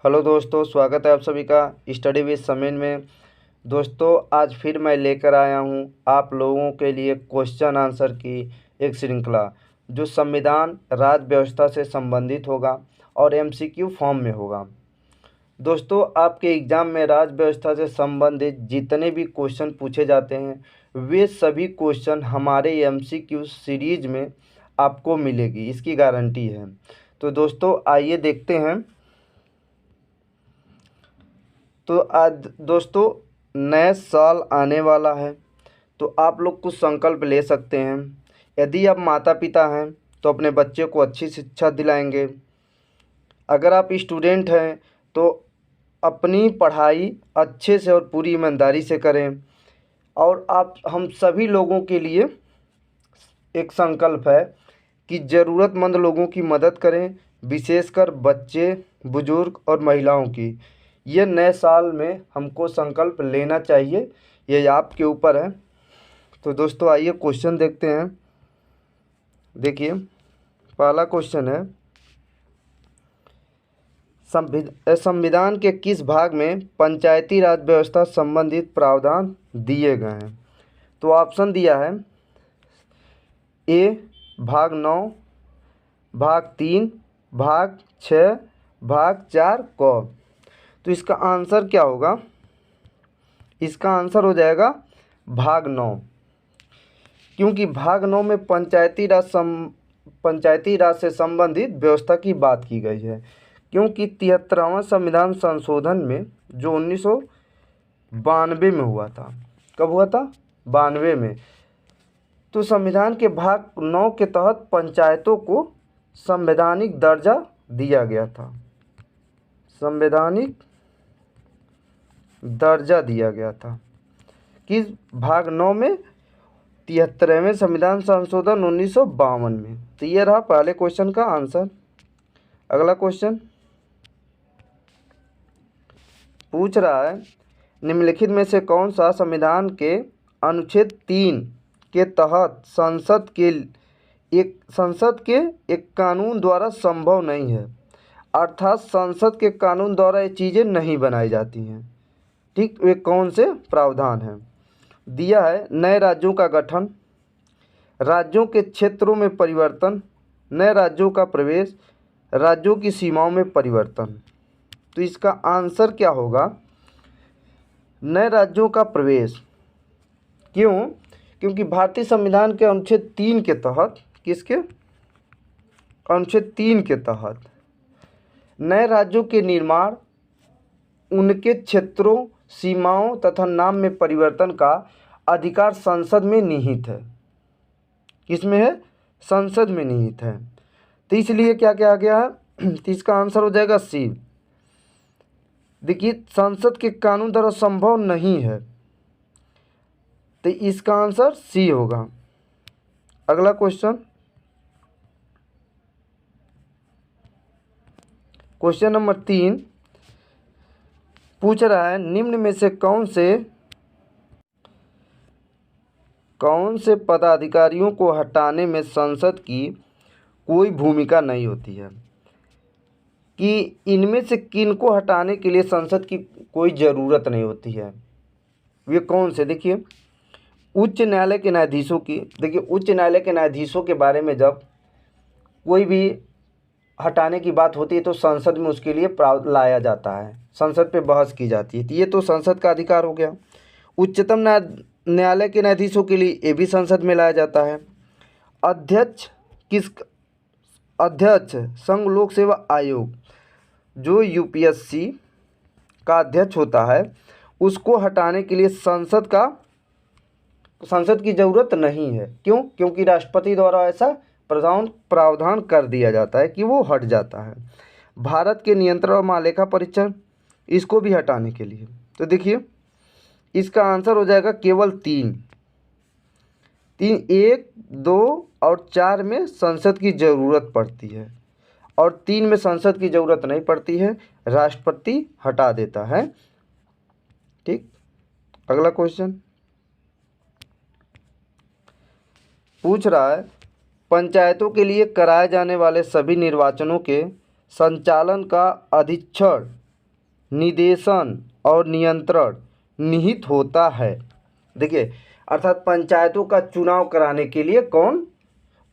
Hello दोस्तों, स्वागत है आप सभी का स्टडी विद समीन में। दोस्तों, आज फिर मैं लेकर आया हूं आप लोगों के लिए क्वेश्चन आंसर की एक श्रृंखला जो संविधान राज्य व्यवस्था से संबंधित होगा और एमसीक्यू फॉर्म में होगा। दोस्तों, आपके एग्ज़ाम में राज्य व्यवस्था से संबंधित जितने भी क्वेश्चन पूछे जाते हैं वे सभी क्वेश्चन हमारे एमसीक्यू सीरीज में आपको मिलेगी, इसकी गारंटी है। तो दोस्तों आइए देखते हैं। तो आज दोस्तों नया साल आने वाला है, तो आप लोग कुछ संकल्प ले सकते हैं। यदि आप माता पिता हैं तो अपने बच्चे को अच्छी शिक्षा दिलाएंगे। अगर आप स्टूडेंट हैं तो अपनी पढ़ाई अच्छे से और पूरी ईमानदारी से करें। और आप हम सभी लोगों के लिए एक संकल्प है कि ज़रूरतमंद लोगों की मदद करें, विशेषकर बच्चे, बुजुर्ग और महिलाओं की। ये नए साल में हमको संकल्प लेना चाहिए, ये आपके ऊपर है। तो दोस्तों आइए क्वेश्चन देखते हैं। देखिए, पहला क्वेश्चन है, संविधान के किस भाग में पंचायती राज व्यवस्था संबंधित प्रावधान दिए गए हैं? तो ऑप्शन दिया है ए भाग 9, भाग 3, भाग 6, भाग 4 क। तो इसका आंसर क्या होगा? इसका आंसर हो जाएगा भाग 9, क्योंकि भाग 9 में पंचायती राज से संबंधित व्यवस्था की बात की गई है। क्योंकि 73वां संविधान संशोधन में जो 1992 में हुआ था, कब हुआ था? 92 में। तो संविधान के भाग 9 के तहत पंचायतों को संवैधानिक दर्जा दिया गया था, संवैधानिक दर्जा दिया गया था। किस भाग 9 में? 73वें संविधान संशोधन 1952 में। तो ये रहा पहले क्वेश्चन का आंसर। अगला क्वेश्चन पूछ रहा है, निम्नलिखित में से कौन सा संविधान के अनुच्छेद 3 के तहत संसद के एक कानून द्वारा संभव नहीं है? अर्थात संसद के कानून द्वारा ये चीज़ें नहीं बनाई जाती हैं। ठीक, वे कौन से प्रावधान हैं? दिया है नए राज्यों का गठन, राज्यों के क्षेत्रों में परिवर्तन, नए राज्यों का प्रवेश, राज्यों की सीमाओं में परिवर्तन। तो इसका आंसर क्या होगा? नए राज्यों का प्रवेश। क्यों? क्योंकि भारतीय संविधान के अनुच्छेद 3 के तहत, किसके? अनुच्छेद 3 के तहत नए राज्यों के निर्माण, उनके क्षेत्रों, सीमाओं तथा नाम में परिवर्तन का अधिकार संसद में निहित है। किसमें है? संसद में निहित है। तो इसलिए क्या क्या आ गया है? तो इसका आंसर हो जाएगा सी। देखिए, संसद के कानून द्वारा संभव नहीं है, तो इसका आंसर सी होगा। अगला क्वेश्चन नंबर 3 पूछ रहा है, निम्न में से कौन से पदाधिकारियों को हटाने में संसद की कोई भूमिका नहीं होती है? कि इनमें से किन को हटाने के लिए संसद की कोई ज़रूरत नहीं होती है? वे कौन से? देखिए, उच्च न्यायालय के न्यायाधीशों की। देखिए, उच्च न्यायालय के न्यायाधीशों के बारे में जब कोई भी हटाने की बात होती है तो संसद में उसके लिए लाया जाता है, संसद पे बहस की जाती है। तो ये तो संसद का अधिकार हो गया। उच्चतम न्यायालय के न्यायाधीशों के लिए ये भी संसद में लाया जाता है। अध्यक्ष संघ लोक सेवा आयोग, जो यूपीएससी का अध्यक्ष होता है, उसको हटाने के लिए संसद की ज़रूरत नहीं है। क्यों? क्योंकि राष्ट्रपति द्वारा ऐसा प्रावधान कर दिया जाता है कि वो हट जाता है। भारत के नियंत्रण और महालेखा परीक्षण, इसको भी हटाने के लिए। तो देखिए, इसका आंसर हो जाएगा केवल 3, 1, 2 और 4 में संसद की ज़रूरत पड़ती है और 3 में संसद की ज़रूरत नहीं पड़ती है, राष्ट्रपति हटा देता है। ठीक, अगला क्वेश्चन पूछ रहा है, पंचायतों के लिए कराए जाने वाले सभी निर्वाचनों के संचालन का अधीक्षण निर्देशन और नियंत्रण निहित होता है। देखिए, अर्थात पंचायतों का चुनाव कराने के लिए कौन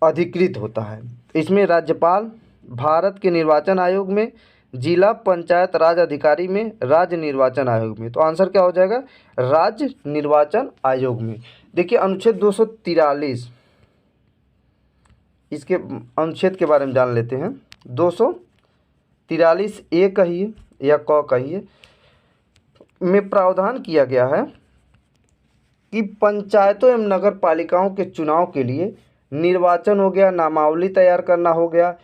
अधिकृत होता है? इसमें राज्यपाल, भारत के निर्वाचन आयोग में, जिला पंचायत राज अधिकारी में, राज्य निर्वाचन आयोग में। तो आंसर क्या हो जाएगा? राज्य निर्वाचन आयोग में। देखिए अनुच्छेद 243, इसके अनुच्छेद के बारे में जान लेते हैं। 243 ए कहिए या क कहिए में प्रावधान किया गया है कि पंचायतों एवं नगर पालिकाओं के चुनाव के लिए निर्वाचन हो गया, नामावली तैयार करना हो गया,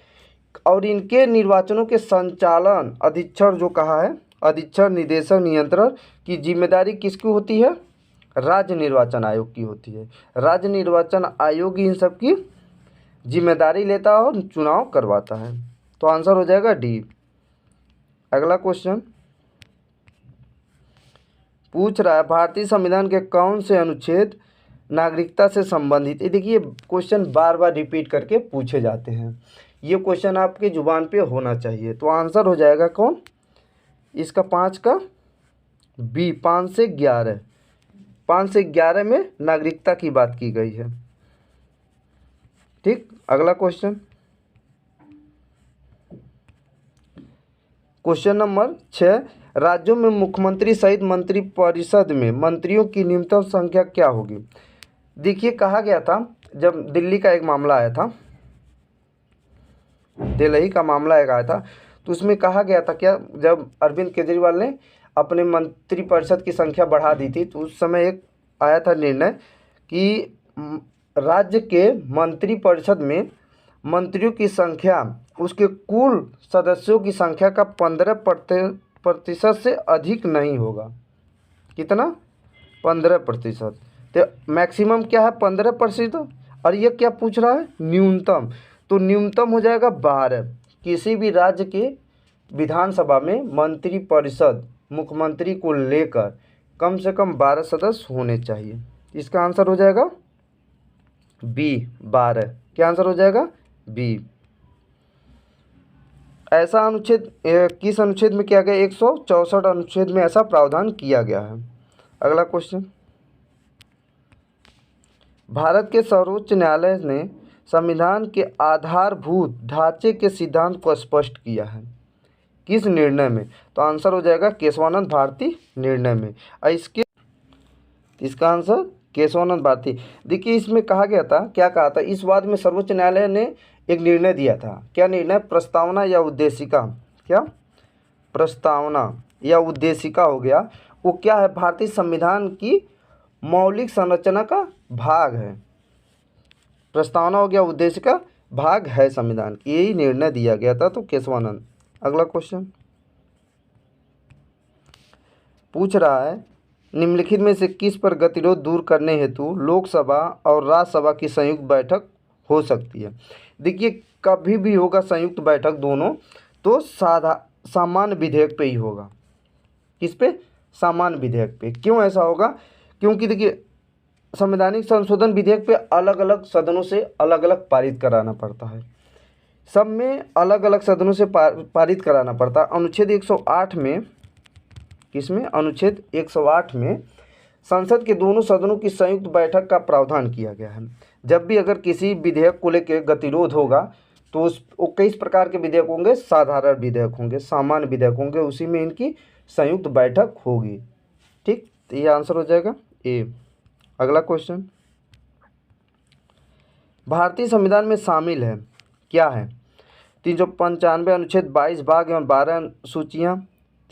और इनके निर्वाचनों के संचालन अधीक्षण जो कहा है, अधीक्षण, निदेशक, नियंत्रण की जिम्मेदारी किसकी होती है? राज्य निर्वाचन आयोग की होती है। राज्य निर्वाचन आयोग इन सब की जिम्मेदारी लेता है और चुनाव करवाता है। तो आंसर हो जाएगा डी। अगला क्वेश्चन पूछ रहा है, भारतीय संविधान के कौन से अनुच्छेद नागरिकता से संबंधित? ये देखिए क्वेश्चन बार बार रिपीट करके पूछे जाते हैं, ये क्वेश्चन आपके जुबान पे होना चाहिए। तो आंसर हो जाएगा कौन? इसका 5 का बी, 5 से 11। 5 से 11 में नागरिकता की बात की गई है। ठीक, अगला क्वेश्चन, क्वेश्चन नंबर 6, राज्यों में मुख्यमंत्री सहित मंत्रिपरिषद में मंत्रियों की न्यूनतम संख्या क्या होगी? देखिए कहा गया था, जब दिल्ली का एक मामला आया था, दिल्ली का मामला एक आया था, तो उसमें कहा गया था क्या, जब अरविंद केजरीवाल ने अपने मंत्रिपरिषद की संख्या बढ़ा दी थी, तो उस समय एक आया था निर्णय कि राज्य के मंत्रिपरिषद में मंत्रियों की संख्या उसके कुल सदस्यों की संख्या का 15% से अधिक नहीं होगा। कितना? 15%। तो मैक्सिमम क्या है? 15%। और ये क्या पूछ रहा है? न्यूनतम। तो न्यूनतम हो जाएगा 12। किसी भी राज्य के विधानसभा में मंत्रिपरिषद मुख्यमंत्री को लेकर कम से कम 12 सदस्य होने चाहिए। इसका आंसर हो जाएगा बी, 12। क्या आंसर हो जाएगा? बी। ऐसा अनुच्छेद किस अनुच्छेद में किया गया? 164 अनुच्छेद में ऐसा प्रावधान किया गया है। अगला क्वेश्चन, भारत के सर्वोच्च न्यायालय ने संविधान के आधारभूत ढांचे के सिद्धांत को स्पष्ट किया है। किस निर्णय में? तो आंसर हो जाएगा केशवानंद भारती निर्णय में। इसका आंसर केशवानंद भारती। देखिए इसमें कहा गया था, क्या कहा था? इस बात में सर्वोच्च न्यायालय ने एक निर्णय दिया था। क्या निर्णय? प्रस्तावना या उद्देशिका। क्या? प्रस्तावना या उद्देशिका हो गया। वो क्या है? भारतीय संविधान की मौलिक संरचना का भाग है। प्रस्तावना हो गया, उद्देशिका भाग है संविधान की, यही निर्णय दिया गया था। तो केशवानंद। अगला क्वेश्चन पूछ रहा है, निम्नलिखित में से किस पर गतिरोध दूर करने हेतु लोकसभा और राज्यसभा की संयुक्त बैठक हो सकती है? देखिए कभी भी होगा संयुक्त बैठक दोनों, तो सामान्य विधेयक पे ही होगा। किस पे? सामान्य विधेयक पे। क्यों ऐसा होगा? क्योंकि देखिए संवैधानिक संशोधन विधेयक पे अलग अलग सदनों से अलग अलग पारित कराना पड़ता है, सब में अलग अलग सदनों से पारित कराना पड़ता है। अनुच्छेद 108 में, किसमें? अनुच्छेद 108 में संसद के दोनों सदनों की संयुक्त बैठक का प्रावधान किया गया है। जब भी अगर किसी विधेयक को लेकर गतिरोध होगा तो वो कई प्रकार के विधेयक होंगे, साधारण विधेयक होंगे, सामान्य विधेयक होंगे, उसी में इनकी संयुक्त बैठक होगी। ठीक, तो ये आंसर हो जाएगा ए। अगला क्वेश्चन, भारतीय संविधान में शामिल है, क्या है? 395 अनुच्छेद 22 भाग एवं 12 अनुसूचियाँ,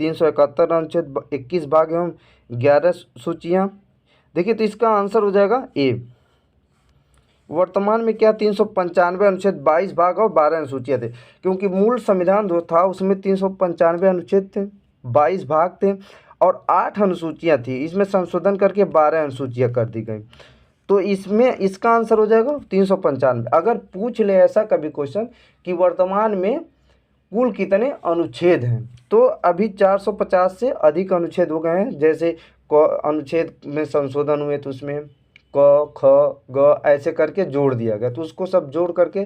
371 अनुच्छेद 21 भाग एवं 11 सूचियाँ। देखिए तो इसका आंसर हो जाएगा ए। वर्तमान में क्या 395 अनुच्छेद 22 भाग और 12 अनुसूचियाँ थे, क्योंकि मूल संविधान जो था उसमें 395 अनुच्छेद थे, 22 भाग थे और 8 अनुसूचियाँ थी। इसमें संशोधन करके 12 अनुसूचियाँ कर दी गई। तो इसमें इसका आंसर हो जाएगा 395। अगर पूछ ले ऐसा कभी क्वेश्चन कि वर्तमान में कुल कितने अनुच्छेद हैं, तो अभी 450 से अधिक अनुच्छेद हो गए हैं। जैसे अनुच्छेद में संशोधन हुए तो उसमें क, ख, ग ऐसे करके जोड़ दिया गया, तो उसको सब जोड़ करके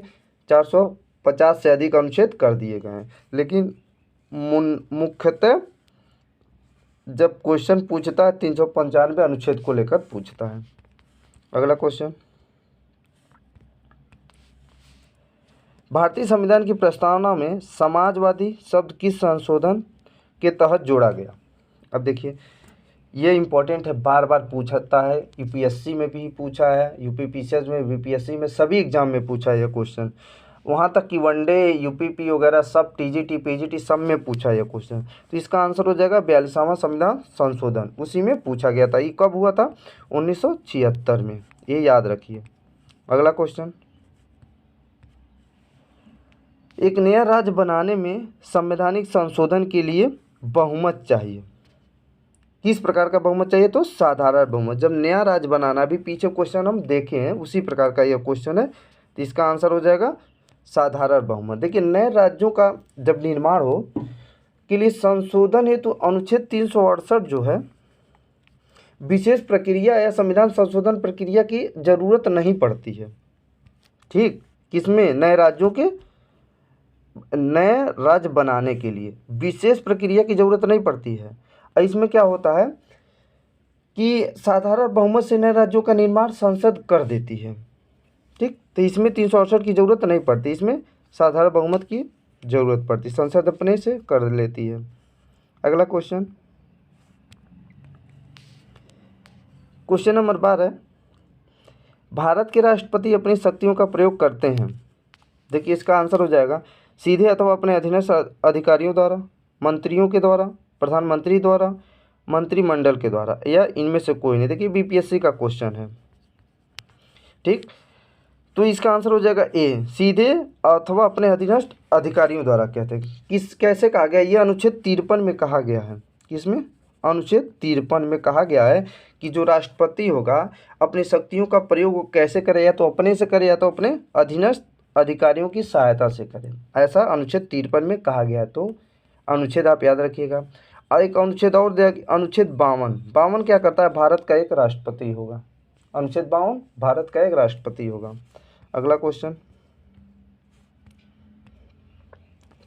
450 से अधिक अनुच्छेद कर दिए गए हैं। लेकिन मुख्यतः जब क्वेश्चन पूछता है 395 अनुच्छेद को लेकर पूछता है। अगला क्वेश्चन, भारतीय संविधान की प्रस्तावना में समाजवादी शब्द किस संशोधन के तहत जोड़ा गया? अब देखिए ये इम्पोर्टेंट है, बार बार पूछता है, यूपीएससी में भी पूछा है, यूपीपीसीएस में, वीपीएससी में, सभी एग्जाम में पूछा है ये क्वेश्चन। वहाँ तक कि वनडे, यूपीपी वगैरह सब, टीजीटी, पीजीटी सब में पूछा है ये क्वेश्चन। तो इसका आंसर हो जाएगा 42वां संविधान संशोधन, उसी में पूछा गया था। ये कब हुआ था? 1976 में, ये याद रखिए। अगला क्वेश्चन, एक नया राज्य बनाने में संवैधानिक संशोधन के लिए बहुमत चाहिए। किस प्रकार का बहुमत चाहिए? तो साधारण बहुमत। जब नया राज्य बनाना, भी पीछे क्वेश्चन हम देखे हैं उसी प्रकार का यह क्वेश्चन है, तो इसका आंसर हो जाएगा साधारण बहुमत। देखिए नए राज्यों का जब निर्माण हो के लिए संशोधन हेतु अनुच्छेद 368 जो है, विशेष प्रक्रिया या संविधान संशोधन प्रक्रिया की जरूरत नहीं पड़ती है। ठीक, किसमें? नए राज्यों के, नए राज्य बनाने के लिए विशेष प्रक्रिया की जरूरत नहीं पड़ती है। इसमें क्या होता है कि साधारण बहुमत से नए राज्यों का निर्माण संसद कर देती है। ठीक, तो इसमें 368 की जरूरत नहीं पड़ती, इसमें साधारण बहुमत की जरूरत पड़ती, संसद अपने से कर लेती है। अगला क्वेश्चन, क्वेश्चन नंबर 12 है, भारत के राष्ट्रपति अपनी शक्तियों का प्रयोग करते हैं। देखिए इसका आंसर हो जाएगा सीधे अथवा अपने अधीनस्थ अधिकारियों द्वारा, मंत्रियों के द्वारा, प्रधानमंत्री द्वारा, मंत्रिमंडल के द्वारा, या इनमें से कोई नहीं। देखिए बीपीएससी का क्वेश्चन है। ठीक, तो इसका आंसर हो जाएगा ए, सीधे अथवा अपने अधीनस्थ अधिकारियों द्वारा। कहते हैं किस, कैसे कहा गया? ये अनुच्छेद 53 में कहा गया है। किसमें? अनुच्छेद 53 में कहा गया है कि जो राष्ट्रपति होगा अपनी शक्तियों का प्रयोग वो कैसे करे, या तो अपने से करे या तो अपने अधीनस्थ अधिकारियों की सहायता से करे, ऐसा अनुच्छेद 53 में कहा गया है। तो अनुच्छेद आप याद रखिएगा। और एक अनुच्छेद और दिया, अनुच्छेद 52 क्या करता है? भारत का एक राष्ट्रपति होगा। अनुच्छेद 52 भारत का एक राष्ट्रपति होगा। अगला क्वेश्चन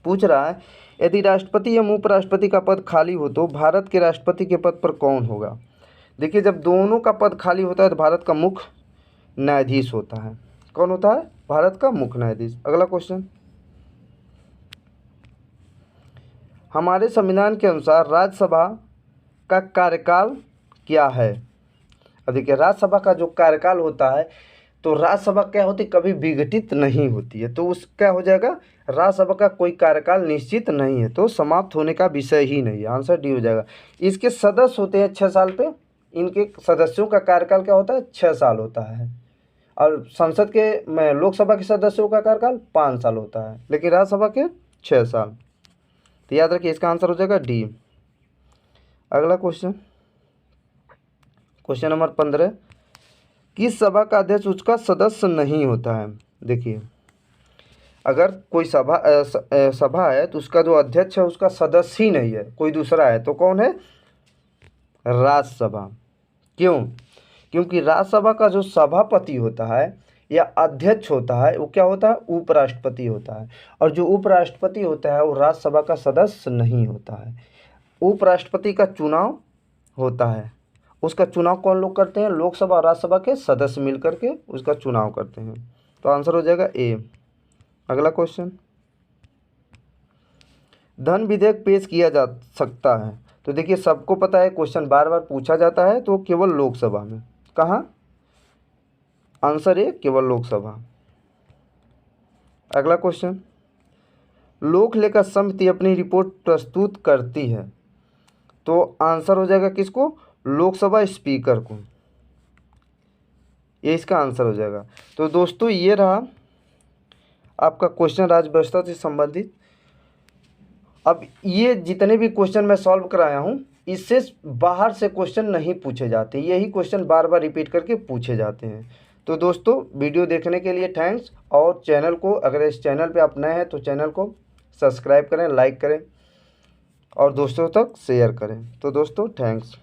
पूछ रहा है, यदि राष्ट्रपति या उपराष्ट्रपति का पद खाली हो तो भारत के राष्ट्रपति के पद पर कौन होगा? देखिए जब दोनों का पद खाली होता है तो भारत का मुख्य न्यायाधीश होता है। कौन होता है? भारत का मुख्य न्यायाधीश। अगला क्वेश्चन, हमारे संविधान के अनुसार राज्यसभा का कार्यकाल क्या है? अब देखिए राज्यसभा का जो कार्यकाल होता है, तो राज्यसभा क्या होती? कभी विघटित नहीं होती है, तो उस क्या हो जाएगा? राज्यसभा का कोई कार्यकाल निश्चित नहीं है, तो समाप्त होने का विषय ही नहीं है। आंसर डी हो जाएगा। इसके सदस्य होते हैं 6 साल पे, इनके सदस्यों का कार्यकाल क्या होता है? 6 साल होता है। और संसद के में लोकसभा के सदस्यों का कार्यकाल 5 साल होता है, लेकिन राज्यसभा के 6 साल। तो याद रखिए इसका आंसर हो जाएगा डी। अगला क्वेश्चन, क्वेश्चन नंबर 15, किस सभा का अध्यक्ष उसका सदस्य नहीं होता है? देखिए अगर कोई सभा है तो उसका जो अध्यक्ष है उसका सदस्य ही नहीं है, कोई दूसरा है, तो कौन है? राज्यसभा। क्यों? क्योंकि राज्यसभा का जो सभापति होता है या अध्यक्ष होता है वो क्या होता है? उपराष्ट्रपति होता है। और जो उपराष्ट्रपति होता है वो राज्यसभा का सदस्य नहीं होता है। उपराष्ट्रपति का चुनाव होता है, उसका चुनाव कौन लोग करते हैं? लोकसभा और राज्यसभा के सदस्य मिलकर के उसका चुनाव करते हैं। तो आंसर हो जाएगा ए। अगला क्वेश्चन, धन विधेयक पेश किया जा सकता है। तो देखिए सबको पता है, क्वेश्चन बार बार पूछा जाता है, तो केवल लोकसभा में। कहाँ? आंसर ए, केवल लोकसभा। अगला क्वेश्चन, लोक लेखा समिति अपनी रिपोर्ट प्रस्तुत करती है, तो आंसर हो जाएगा किसको? लोकसभा स्पीकर को। ये इसका आंसर हो जाएगा। तो दोस्तों ये रहा आपका क्वेश्चन राज्य व्यवस्था से संबंधित। अब ये जितने भी क्वेश्चन मैं सॉल्व कराया हूँ, इससे बाहर से क्वेश्चन नहीं पूछे जाते, यही क्वेश्चन बार बार रिपीट करके पूछे जाते हैं। तो दोस्तों वीडियो देखने के लिए थैंक्स। और चैनल को, अगर इस चैनल पे आप नए हैं तो चैनल को सब्सक्राइब करें, लाइक करें और दोस्तों तक शेयर करें। तो दोस्तों थैंक्स।